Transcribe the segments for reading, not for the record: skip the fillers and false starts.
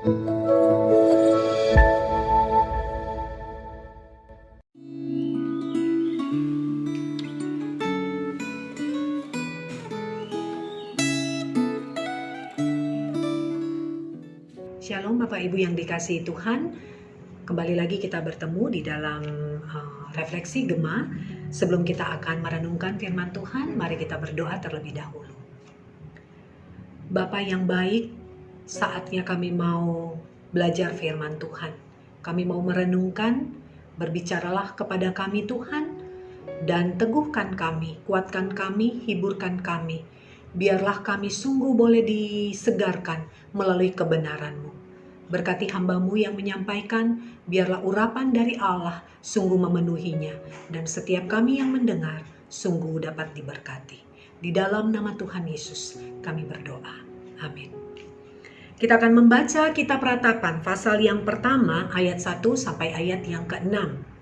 Shalom Bapak Ibu yang dikasihi Tuhan. Kembali lagi kita bertemu di dalam refleksi Gema. Sebelum kita akan merenungkan firman Tuhan, mari kita berdoa terlebih dahulu. Bapa yang baik, saatnya kami mau belajar firman Tuhan. Kami mau merenungkan, berbicaralah kepada kami Tuhan, dan teguhkan kami, kuatkan kami, hiburkan kami. Biarlah kami sungguh boleh disegarkan melalui kebenaran-Mu. Berkati hamba-Mu yang menyampaikan, biarlah urapan dari Allah sungguh memenuhinya. Dan setiap kami yang mendengar, sungguh dapat diberkati. Di dalam nama Tuhan Yesus, kami berdoa. Amin. Kita akan membaca kitab Ratapan, pasal yang pertama, ayat 1 sampai ayat yang ke-6.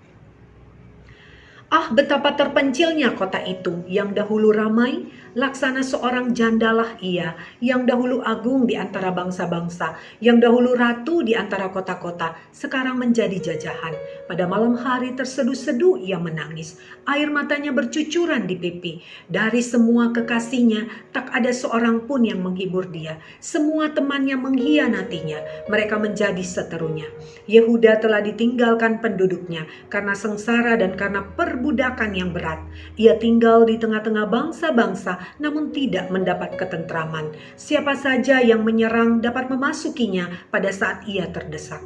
Ah, betapa terpencilnya kota itu, yang dahulu ramai, laksana seorang jandalah ia, yang dahulu agung di antara bangsa-bangsa, yang dahulu ratu di antara kota-kota, sekarang menjadi jajahan. Pada malam hari terseduh-seduh ia menangis, air matanya bercucuran di pipi. Dari semua kekasihnya, tak ada seorang pun yang menghibur dia. Semua temannya mengkhianatinya, mereka menjadi seterunya. Yehuda telah ditinggalkan penduduknya, karena sengsara dan karena perbudakan yang berat. Ia tinggal di tengah-tengah bangsa-bangsa, namun tidak mendapat ketentraman. Siapa saja yang menyerang dapat memasukinya pada saat ia terdesak.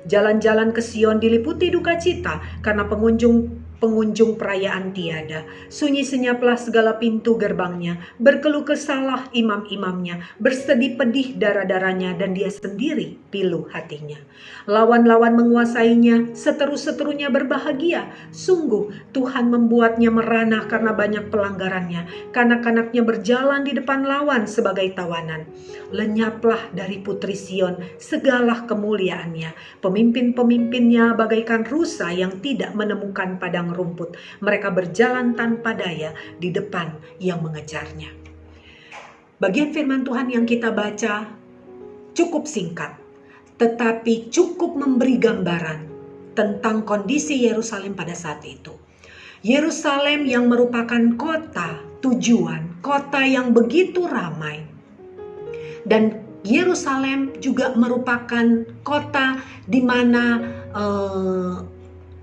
Jalan-jalan ke Sion diliputi duka cita karena pengunjung perayaan tiada. Sunyi senyaplah segala pintu gerbangnya, berkeluh kesahlah imam-imamnya, bersedih pedih darah-darahnya, dan dia sendiri pilu hatinya. Lawan-lawan menguasainya, seteru-seterunya berbahagia. Sungguh Tuhan membuatnya merana karena banyak pelanggarannya. Kanak-kanaknya berjalan di depan lawan sebagai tawanan. Lenyaplah dari putri Sion segala kemuliaannya. Pemimpin-pemimpinnya bagaikan rusa yang tidak menemukan padang rumput. Mereka berjalan tanpa daya di depan yang mengejarnya. Bagian firman Tuhan yang kita baca cukup singkat, tetapi cukup memberi gambaran tentang kondisi Yerusalem pada saat itu. Yerusalem yang merupakan kota tujuan, kota yang begitu ramai. Dan Yerusalem juga merupakan kota di mana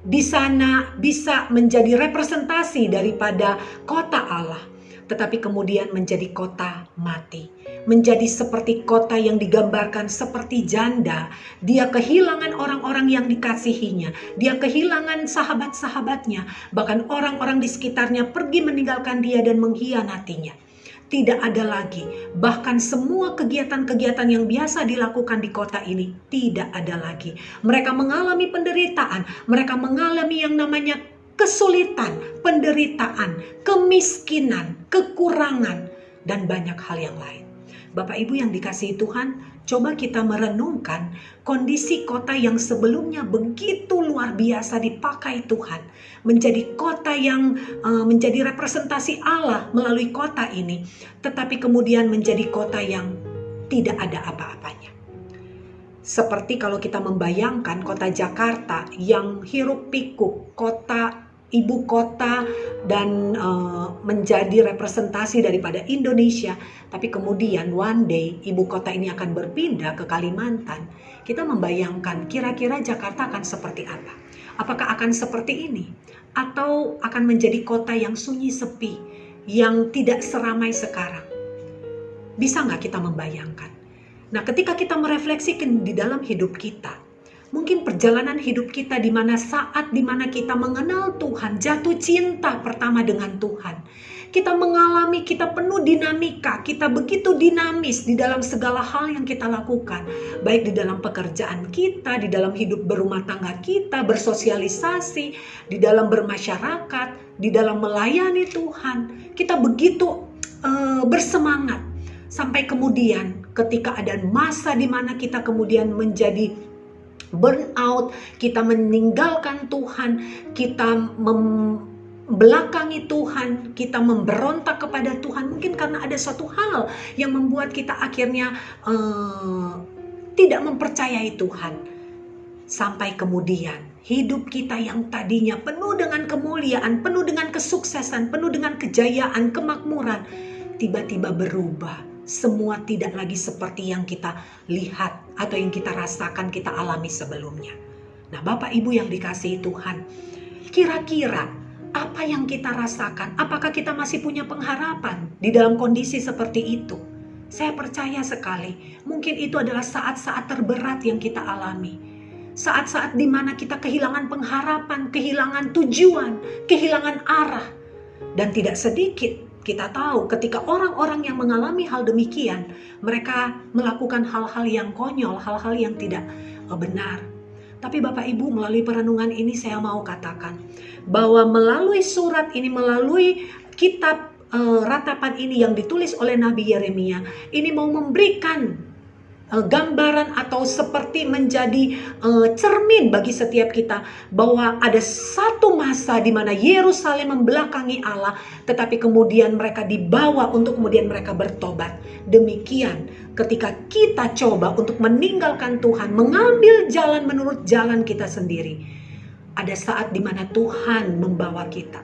di sana bisa menjadi representasi daripada kota Allah, tetapi kemudian menjadi kota mati, menjadi seperti kota yang digambarkan seperti janda. Dia kehilangan orang-orang yang dikasihinya, dia kehilangan sahabat-sahabatnya, bahkan orang-orang di sekitarnya pergi meninggalkan dia dan mengkhianatinya. Tidak ada lagi, bahkan semua kegiatan-kegiatan yang biasa dilakukan di kota ini tidak ada lagi. Mereka mengalami penderitaan, mereka mengalami yang namanya kesulitan, penderitaan, kemiskinan, kekurangan, dan banyak hal yang lain. Bapak Ibu yang dikasihi Tuhan, coba kita merenungkan kondisi kota yang sebelumnya begitu luar biasa dipakai Tuhan, menjadi kota yang menjadi representasi Allah melalui kota ini, tetapi kemudian menjadi kota yang tidak ada apa-apanya. Seperti kalau kita membayangkan kota Jakarta yang hiruk pikuk, kota ibu kota dan menjadi representasi daripada Indonesia, tapi kemudian one day ibu kota ini akan berpindah ke Kalimantan. Kita membayangkan kira-kira Jakarta akan seperti apa? Apakah akan seperti ini? Atau akan menjadi kota yang sunyi sepi, yang tidak seramai sekarang? Bisa nggak kita membayangkan? Nah, ketika kita merefleksikan di dalam hidup kita, mungkin perjalanan hidup kita di mana saat di mana kita mengenal Tuhan, jatuh cinta pertama dengan Tuhan. Kita mengalami, kita penuh dinamika, kita begitu dinamis di dalam segala hal yang kita lakukan. Baik di dalam pekerjaan kita, di dalam hidup berumah tangga kita, bersosialisasi, di dalam bermasyarakat, di dalam melayani Tuhan. Kita begitu bersemangat. Sampai kemudian ketika ada masa di mana kita kemudian menjadi burnout, kita meninggalkan Tuhan, kita membelakangi Tuhan, kita memberontak kepada Tuhan, mungkin karena ada suatu hal yang membuat kita akhirnya tidak mempercayai Tuhan. Sampai kemudian hidup kita yang tadinya penuh dengan kemuliaan, penuh dengan kesuksesan, penuh dengan kejayaan, kemakmuran, tiba-tiba berubah. Semua tidak lagi seperti yang kita lihat atau yang kita rasakan, kita alami sebelumnya. Nah, Bapak Ibu yang dikasihi Tuhan, kira-kira apa yang kita rasakan? Apakah kita masih punya pengharapan di dalam kondisi seperti itu? Saya percaya sekali, mungkin itu adalah saat-saat terberat yang kita alami. Saat-saat di mana kita kehilangan pengharapan, kehilangan tujuan, kehilangan arah. Dan tidak sedikit kita tahu ketika orang-orang yang mengalami hal demikian, mereka melakukan hal-hal yang konyol, hal-hal yang tidak benar. Tapi Bapak Ibu, melalui perenungan ini saya mau katakan bahwa melalui surat ini, melalui kitab ratapan ini yang ditulis oleh Nabi Yeremia, ini mau memberikan gambaran atau seperti menjadi cermin bagi setiap kita bahwa ada satu masa di mana Yerusalem membelakangi Allah, tetapi kemudian mereka dibawa untuk kemudian mereka bertobat. Demikian ketika kita coba untuk meninggalkan Tuhan, mengambil jalan menurut jalan kita sendiri, ada saat di mana Tuhan membawa kita.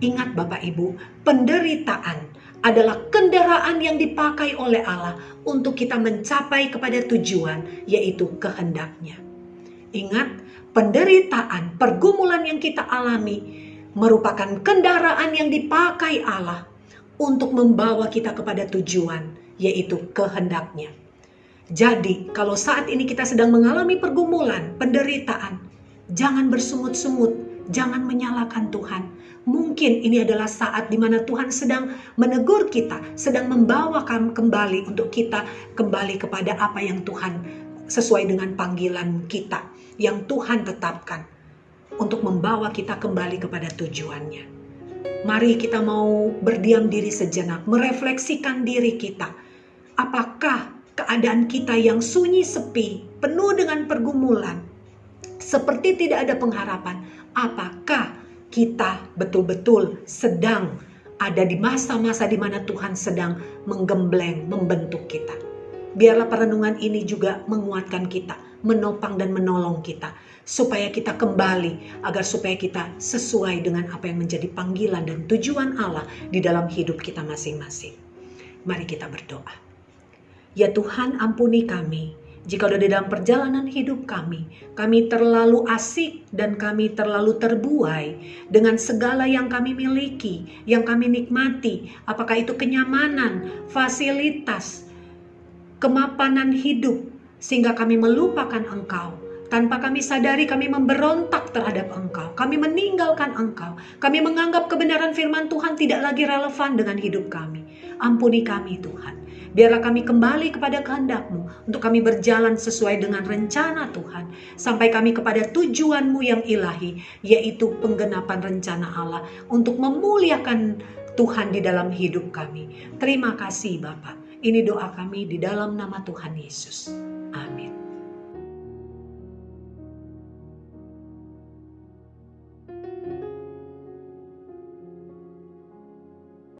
Ingat Bapak Ibu, penderitaan adalah kendaraan yang dipakai oleh Allah untuk kita mencapai kepada tujuan, yaitu kehendaknya. Ingat, penderitaan, pergumulan yang kita alami merupakan kendaraan yang dipakai Allah untuk membawa kita kepada tujuan, yaitu kehendaknya. Jadi, kalau saat ini kita sedang mengalami pergumulan, penderitaan, jangan bersungut-sungut, jangan menyalahkan Tuhan. Mungkin ini adalah saat di mana Tuhan sedang menegur kita, sedang membawa kembali untuk kita kembali kepada apa yang Tuhan sesuai dengan panggilan kita, yang Tuhan tetapkan untuk membawa kita kembali kepada tujuannya. Mari kita mau berdiam diri sejenak, merefleksikan diri kita. Apakah keadaan kita yang sunyi sepi, penuh dengan pergumulan, seperti tidak ada pengharapan? Apakah kita betul-betul sedang ada di masa-masa di mana Tuhan sedang menggembleng, membentuk kita? Biarlah perenungan ini juga menguatkan kita, menopang dan menolong kita, supaya kita kembali, agar supaya kita sesuai dengan apa yang menjadi panggilan dan tujuan Allah di dalam hidup kita masing-masing. Mari kita berdoa. Ya Tuhan, ampuni kami jika di dalam perjalanan hidup kami terlalu asik dan kami terlalu terbuai dengan segala yang kami miliki, yang kami nikmati, apakah itu kenyamanan, fasilitas, kemapanan hidup, sehingga kami melupakan Engkau. Tanpa kami sadari, kami memberontak terhadap Engkau, kami meninggalkan Engkau, kami menganggap kebenaran firman Tuhan tidak lagi relevan dengan hidup kami. Ampuni kami Tuhan. Biarlah kami kembali kepada kehendak-Mu untuk kami berjalan sesuai dengan rencana Tuhan, sampai kami kepada tujuan-Mu yang ilahi, yaitu penggenapan rencana Allah untuk memuliakan Tuhan di dalam hidup kami. Terima kasih Bapa. Ini doa kami di dalam nama Tuhan Yesus.